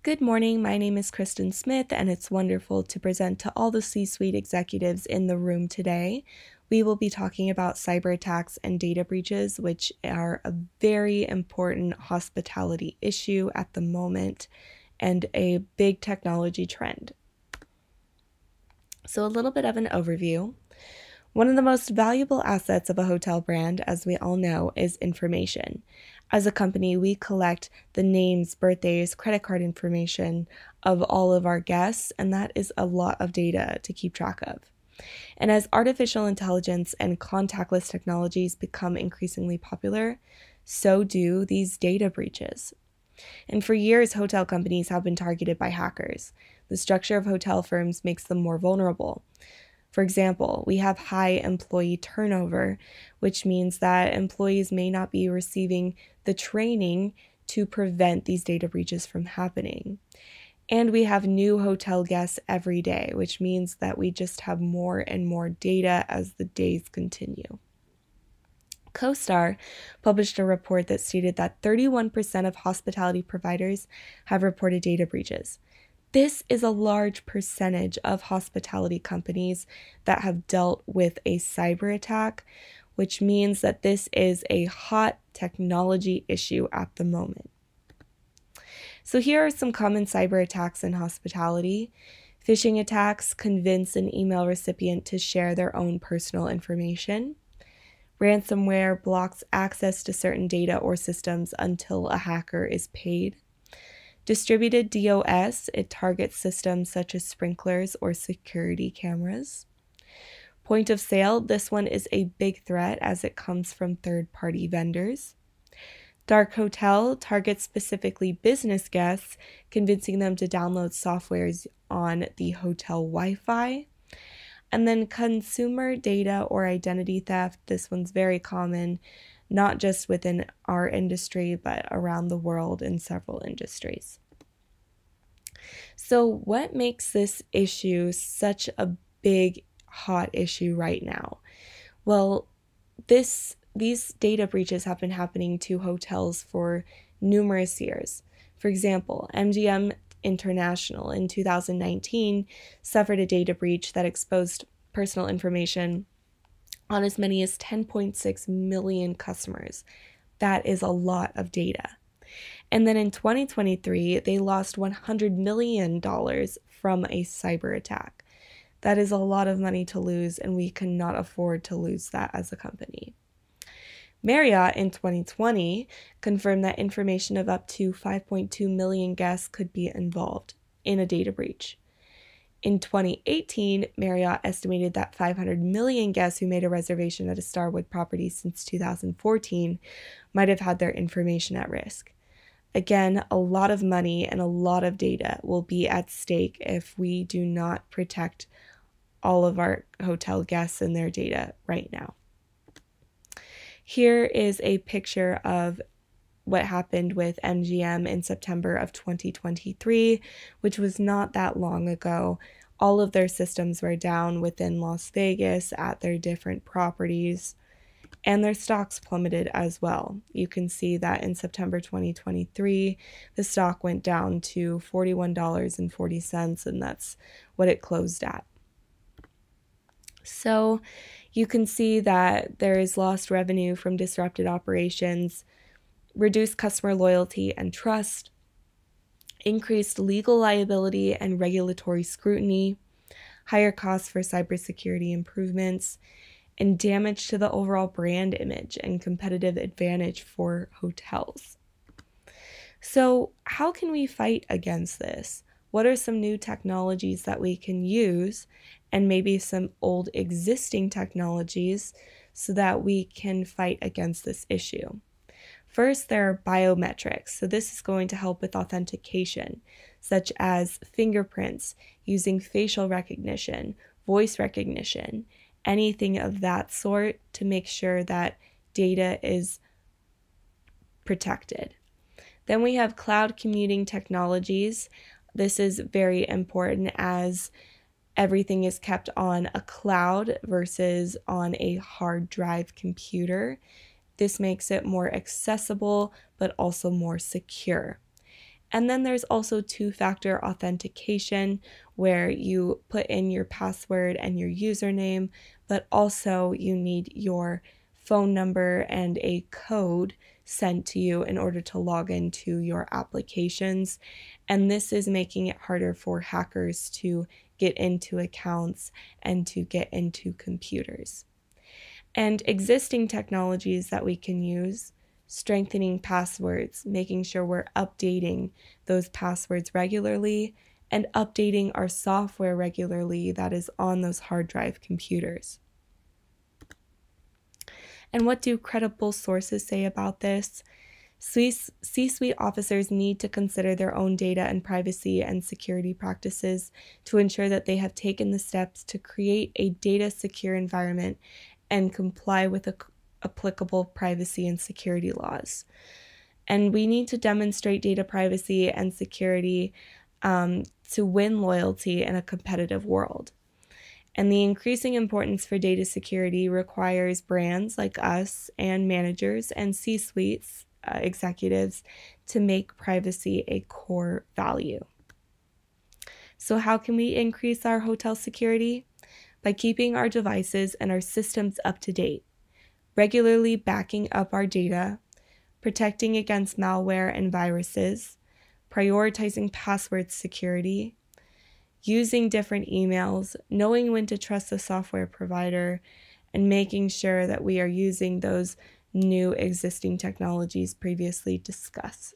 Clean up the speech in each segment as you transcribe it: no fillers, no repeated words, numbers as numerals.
Good morning, my name is Kristen Smith, and it's wonderful to present to all the C-suite executives in the room today. We will be talking about cyber attacks and data breaches, which are a very important hospitality issue at the moment and a big technology trend. So a little bit of an overview. One of the most valuable assets of a hotel brand, as we all know, is information. As a company, we collect the names, birthdays, credit card information of all of our guests, and that is a lot of data to keep track of. And as artificial intelligence and contactless technologies become increasingly popular, so do these data breaches. And for years, hotel companies have been targeted by hackers. The structure of hotel firms makes them more vulnerable. For example, we have high employee turnover, which means that employees may not be receiving the training to prevent these data breaches from happening. And we have new hotel guests every day, which means that we just have more and more data as the days continue. CoStar published a report that stated that 31% of hospitality providers have reported data breaches. This is a large percentage of hospitality companies that have dealt with a cyber attack, which means that this is a hot technology issue at the moment. So here are some common cyber attacks in hospitality. Phishing attacks convince an email recipient to share their own personal information. Ransomware blocks access to certain data or systems until a hacker is paid. Distributed DOS, it targets systems such as sprinklers or security cameras. Point of sale, this one is a big threat as it comes from third-party vendors. Dark hotel targets specifically business guests, convincing them to download softwares on the hotel Wi-Fi. And then consumer data or identity theft, this one's very common, not just within our industry, but around the world in several industries. So what makes this issue such a big, hot issue right now? Well, these data breaches have been happening to hotels for numerous years. For example, MGM International in 2019 suffered a data breach that exposed personal information on as many as 10.6 million customers. That is a lot of data. And then in 2023, they lost $100 million from a cyber attack. That is a lot of money to lose, and we cannot afford to lose that as a company. Marriott in 2020 confirmed that information of up to 5.2 million guests could be involved in a data breach. In 2018, Marriott estimated that 500 million guests who made a reservation at a Starwood property since 2014 might have had their information at risk. Again, a lot of money and a lot of data will be at stake if we do not protect all of our hotel guests and their data right now. Here is a picture of what happened with MGM in September of 2023, which was not that long ago. All of their systems were down within Las Vegas at their different properties, and their stocks plummeted as well. You can see that in September 2023, the stock went down to $41.40, and that's what it closed at. So you can see that there is lost revenue from disrupted operations, reduced customer loyalty and trust, increased legal liability and regulatory scrutiny, higher costs for cybersecurity improvements, and damage to the overall brand image and competitive advantage for hotels. So how can we fight against this? What are some new technologies that we can use, and maybe some old existing technologies so that we can fight against this issue? First, there are biometrics. So this is going to help with authentication, such as fingerprints, using facial recognition, voice recognition, anything of that sort to make sure that data is protected. Then we have cloud computing technologies. This is very important as everything is kept on a cloud versus on a hard drive computer. This makes it more accessible, but also more secure. And then there's also two-factor authentication, where you put in your password and your username, but also you need your phone number and a code sent to you in order to log into your applications. And this is making it harder for hackers to get into accounts and to get into computers. And existing technologies that we can use: strengthening passwords, making sure we're updating those passwords regularly, and updating our software regularly that is on those hard drive computers. And what do credible sources say about this? C-suite officers need to consider their own data and privacy and security practices to ensure that they have taken the steps to create a data-secure environment and comply with applicable privacy and security laws. And we need to demonstrate data privacy and security to win loyalty in a competitive world. And the increasing importance for data security requires brands like us and managers and C-suites executives to make privacy a core value. So how can we increase our hotel security? By keeping our devices and our systems up to date, regularly backing up our data, protecting against malware and viruses, prioritizing password security, using different emails, knowing when to trust the software provider, and making sure that we are using those new existing technologies previously discussed.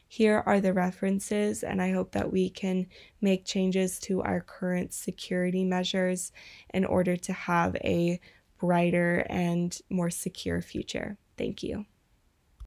Here are the references, and I hope that we can make changes to our current security measures in order to have a brighter and more secure future. Thank you.